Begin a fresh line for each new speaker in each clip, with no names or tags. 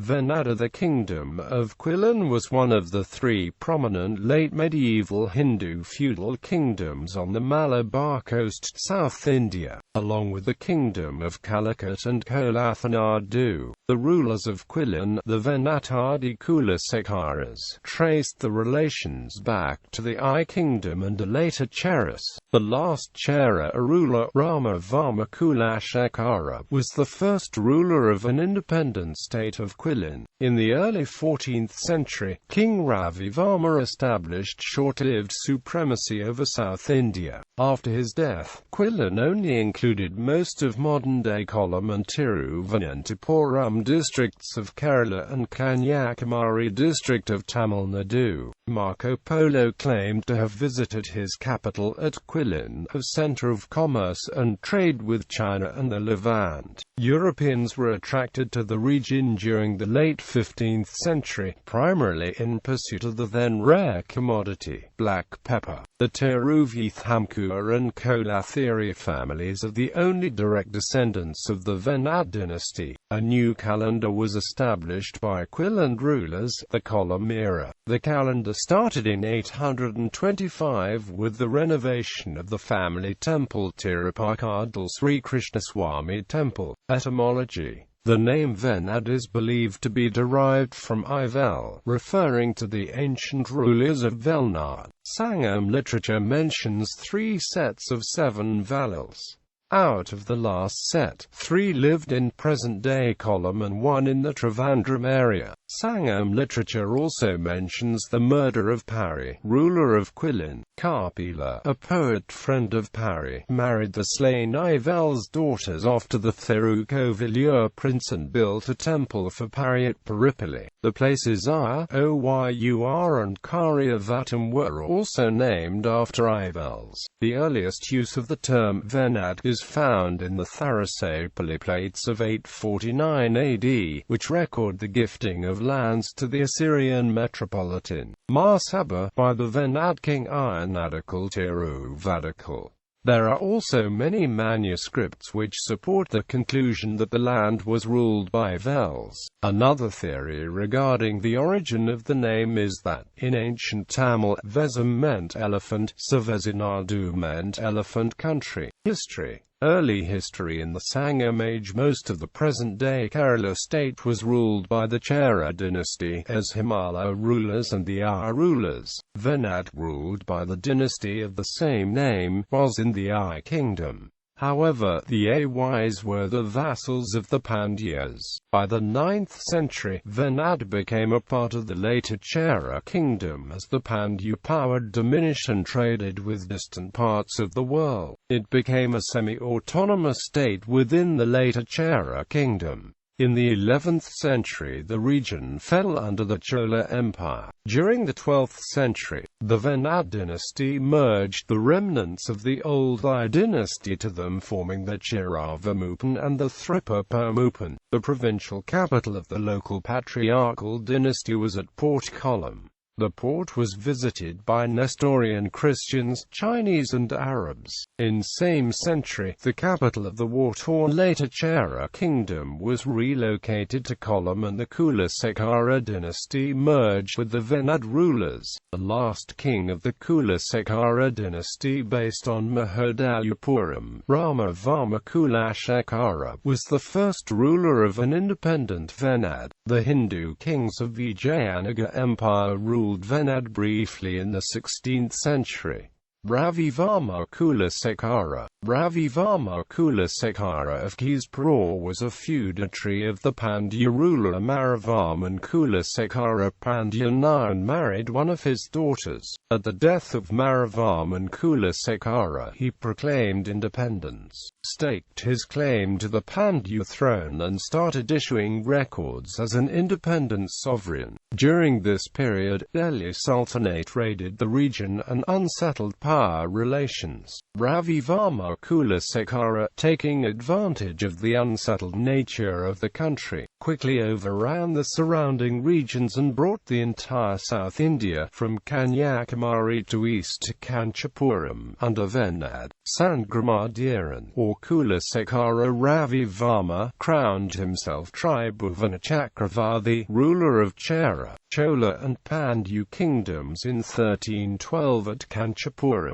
Venad. The Kingdom of Quilon was one of the three prominent late medieval Hindu feudal kingdoms on the Malabar Coast, South India, along with the Kingdom of Calicut and Kolathunadu. The rulers of Quilon, the Venattadi Kulasekharas, traced the relations back to the I Kingdom and the Later Cheras. The last Chera, a ruler, Rama Varma Kulashekhara, was the first ruler of an independent state of Quilon. In the early 14th century, King Ravi Varma established short-lived supremacy over South India. After his death, Quilon only included most of modern-day Kollam and Tiruvananthapuram districts of Kerala and Kanyakumari district of Tamil Nadu. Marco Polo claimed to have visited his capital at Quilon, a center of commerce and trade with China and the Levant. Europeans were attracted to the region during the late 15th century, primarily in pursuit of the then rare commodity, black pepper. The Tiruvithamkur and Kolathiri families are the only direct descendants of the Venad dynasty. A new calendar was established by Quilon rulers, the Kollam era. The calendar started in 825 with the renovation of the family temple Tirupakadal Sri Krishnaswamy Temple. Etymology. The name Venad is believed to be derived from Ivel, referring to the ancient rulers of Venad. Sangam literature mentions 3 sets of 7 vowels. Out of the last set, 3 lived in present-day Kollam and 1 in the Trivandrum area. Sangam literature also mentions the murder of Pari, ruler of Quilon. Kapila, a poet friend of Pari, married the slain Ivel's daughters after the Thirukovilur prince and built a temple for Pari at Peripoli. The places Oyur and Karyavatam were also named after Ivels. The earliest use of the term Venad is found in the Tharasapalli plates of 849 AD, which record the gifting of lands to the Assyrian metropolitan Mahsaba by the Venad king Ironadakal Tiruvadakal. There are also many manuscripts which support the conclusion that the land was ruled by Vels. Another theory regarding the origin of the name is that, in ancient Tamil, Vezam meant elephant, Savezinadu meant elephant country. History. Early history. In the Sangam age, most of the present-day Kerala state was ruled by the Chera dynasty, as Himala rulers and the Ar rulers. Venad, ruled by the dynasty of the same name, was in the I kingdom. However, the Ays were the vassals of the Pandyas. By the 9th century, Venad became a part of the later Chera kingdom as the Pandya power diminished and traded with distant parts of the world. It became a semi-autonomous state within the later Chera kingdom. In the 11th century, the region fell under the Chola Empire. During the 12th century, the Venad dynasty merged the remnants of the old I dynasty to them, forming the Cheravamupan and the Thripapamupan. The provincial capital of the local patriarchal dynasty was at Port Kollam. The port was visited by Nestorian Christians, Chinese and Arabs. In same century, the capital of the war-torn later Chera kingdom was relocated to Kollam and the Kulasekhara dynasty merged with the Venad rulers. The last king of the Kulasekhara dynasty, based on Mahadayapuram, Rama Varma Kulashekhara, was the first ruler of an independent Venad. The Hindu kings of Vijayanagar Empire ruled Venad briefly in the 16th century. Ravi Varma Kulashekhara. Ravi Varma Kulashekhara of Kizpur was a feudatory of the Pandya ruler Maravarman Kulasekhara. Pandya Nayan married one of his daughters. At the death of Maravarman Kulasekhara, he proclaimed independence, staked his claim to the Pandya throne and started issuing records as an independent sovereign. During this period, Delhi Sultanate raided the region and unsettled parts power relations. Ravi Varma Kulashekhara, taking advantage of the unsettled nature of the country, quickly overran the surrounding regions and brought the entire South India from Kanyakumari to east Kanchipuram under Venad. Sangramadhiran, or Kulasekhara Ravi Varma, crowned himself Tribhuvan-Chakravarti, ruler of Chera, Chola and Pandya kingdoms in 1312 at Kanchipuram.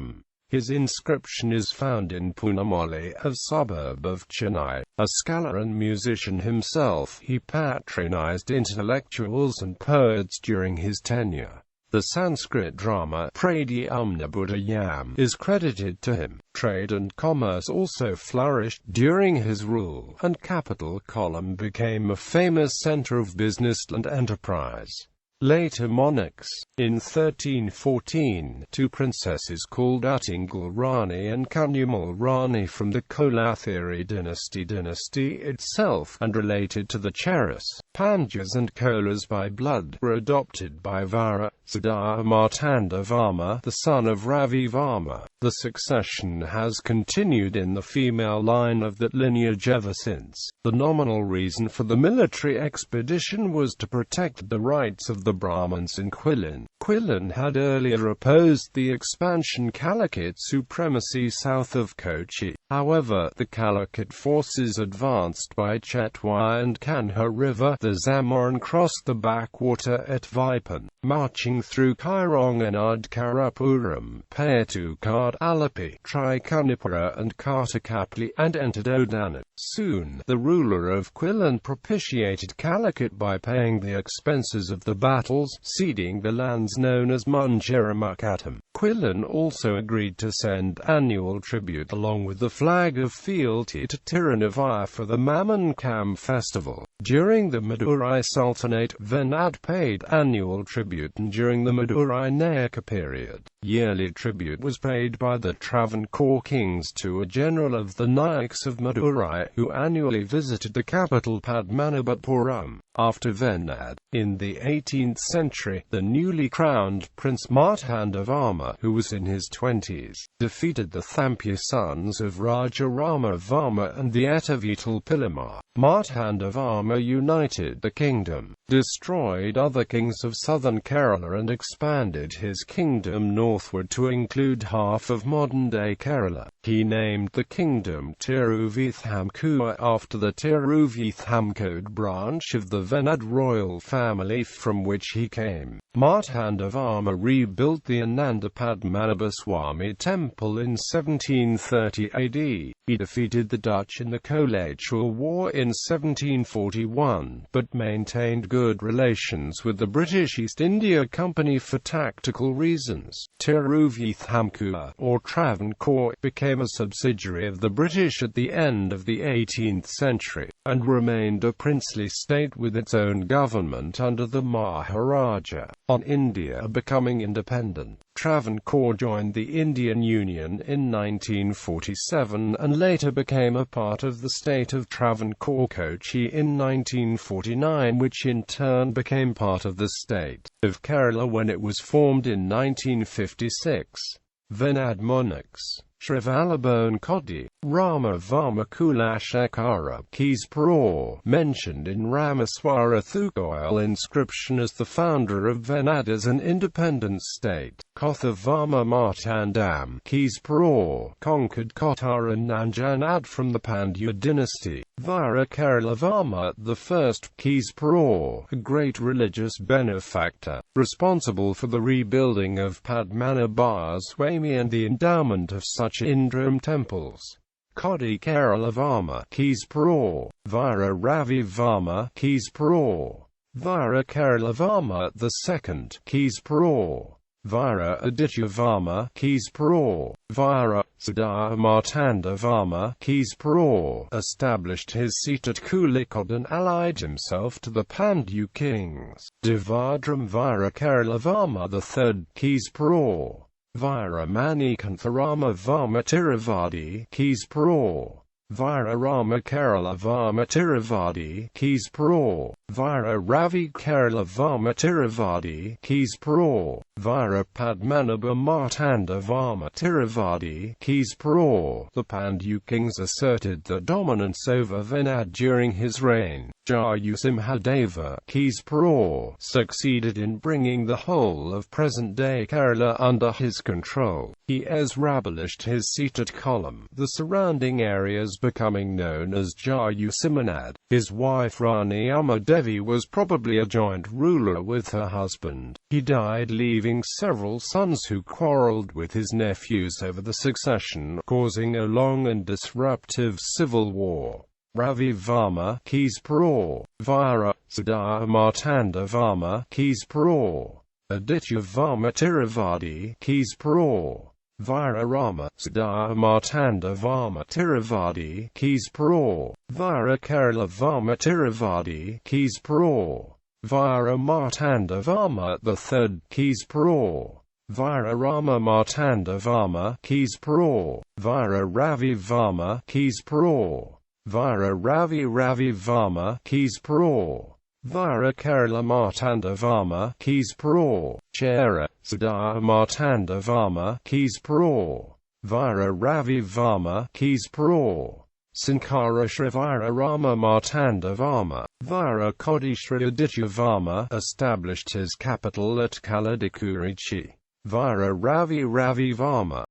His inscription is found in Punamoli, a suburb of Chennai. A scholar and musician himself, he patronized intellectuals and poets during his tenure. The Sanskrit drama Pradyumna is credited to him. Trade and commerce also flourished during his rule, and capital Kollam became a famous center of business and enterprise. Later monarchs. In 1314, two princesses called Uttingal Rani and Kanyamal Rani from the Kolathunadu dynasty itself, and related to the Cheras, Pandyas and Kolas by blood, were adopted by Vara, Siddhartha Martanda Varma, the son of Ravi Varma. The succession has continued in the female line of that lineage ever since. The nominal reason for the military expedition was to protect the rights of the Brahmins in Quilon. Quilon had earlier opposed the expansion Calicut supremacy south of Kochi. However, the Calicut forces advanced by Chetwa and Kanha River, the Zamorin crossed the backwater at Vipan, marching through Kironganad Karapuram, Payatukad, Alapi, Trikunipura and Kartakapli, and entered Odanat. Soon, the ruler of Quilon propitiated Calicut by paying the expenses of the battles, ceding the lands known as Munjiramukatam. Quilon also agreed to send annual tribute along with the flag of fealty to Tirunavaya for the Mamankam festival. During the Madurai Sultanate, Venad paid annual tribute, and during the Madurai Nayaka period, yearly tribute was paid by the Travancore kings to a general of the Nayaks of Madurai, who annually visited the capital Padmanabhapuram. After Venad, in the 18th century, the newly crowned Prince Martanda Varma, who was in his 20s, defeated the Thampya sons of Raja Rama Varma and the Etavital Pilamar. Martanda Varma united the kingdom, destroyed other kings of southern Kerala and expanded his kingdom northward to include half of modern-day Kerala. He named the kingdom Tiruvithamkod after the Tiruvithamkod branch of the Venad royal family from which he came. Martanda Varma rebuilt the Ananda Padmanabhaswamy temple in 1730 AD. He defeated the Dutch in the Kolachal War in 1741, but maintained good relations with the British East India Company for tactical reasons. Tiruvithamkod, or Travancore, became a subsidiary of the British at the end of the 18th century, and remained a princely state with its own government under the Maharaja. On India becoming independent, Travancore joined the Indian Union in 1947 and later became a part of the state of Travancore Kochi in 1949, which in turn became part of the state of Kerala when it was formed in 1956. Venad monarchs. Shrivallabhone Kodi, Rama Varma Kulashekhara, Keespro, mentioned in Ramaswara Thugoil inscription as the founder of Venad as an independent state. Kotha Varma Martandam, Keespro, conquered Kottara and Nanjanad from the Pandya dynasty. Vira Kerala Varma I, Keespro, a great religious benefactor, responsible for the rebuilding of Padmanabhaswamy and the endowment of such Indram temples. Kodi Kerala Varma, Keespro, Vira Ravi Varma, Keespro, Vira Kerala Varma II, Keespro, Vira Aditya Varma, Keespro, Vira Siddhartha Martanda Varma, Keespro, established his seat at Calicut and allied himself to the Pandya kings. Devadram Vira Kerala Varma III, Keespro, Vira Manikantha Rama Varma Tiruvadi, Keespro, Vira Rama Kerala Varma Tiruvadi, Keespro, Vira Ravi Varma Tiruvadi Kulasekharas, Vira Padmanabha Martanda Varma Tiruvadi Kulasekharas. The Pandu kings asserted their dominance over Venad during his reign. Jayasimhadeva Kulasekharas succeeded in bringing the whole of present-day Kerala under his control. He established his seat at Kollam, the surrounding areas becoming known as Jayasimhanad. His wife Rani Devi was probably a joint ruler with her husband. He died leaving several sons who quarreled with his nephews over the succession, causing a long and disruptive civil war. Ravi Varma Kulasekharas, Vira Siddha Martanda Varma Kulasekharas, Aditya Varma Tiruvadi Kulasekharas, Vira Rama Siddha Martanda Varma Tiruvadi Kulasekharas, Vira Kerala Varma Tiruvadi Kulasekharas, Vira Martanda Varma III Kulasekharas, Vira Rama Martanda Varma Kulasekharas, Vira Ravi Varma Kulasekharas, Vira Ravi Varma Kulasekharas, Vira Kerala Martanda Varma Kulasekharas, Chera, Siddha Martanda Varma Kulasekharas, Vira Ravi Varma Kulasekharas, Sankara Vira Rama Martanda Varma, Vira Kodishri Aditya Varma established his capital at Kaladik. Vira Ravi Varma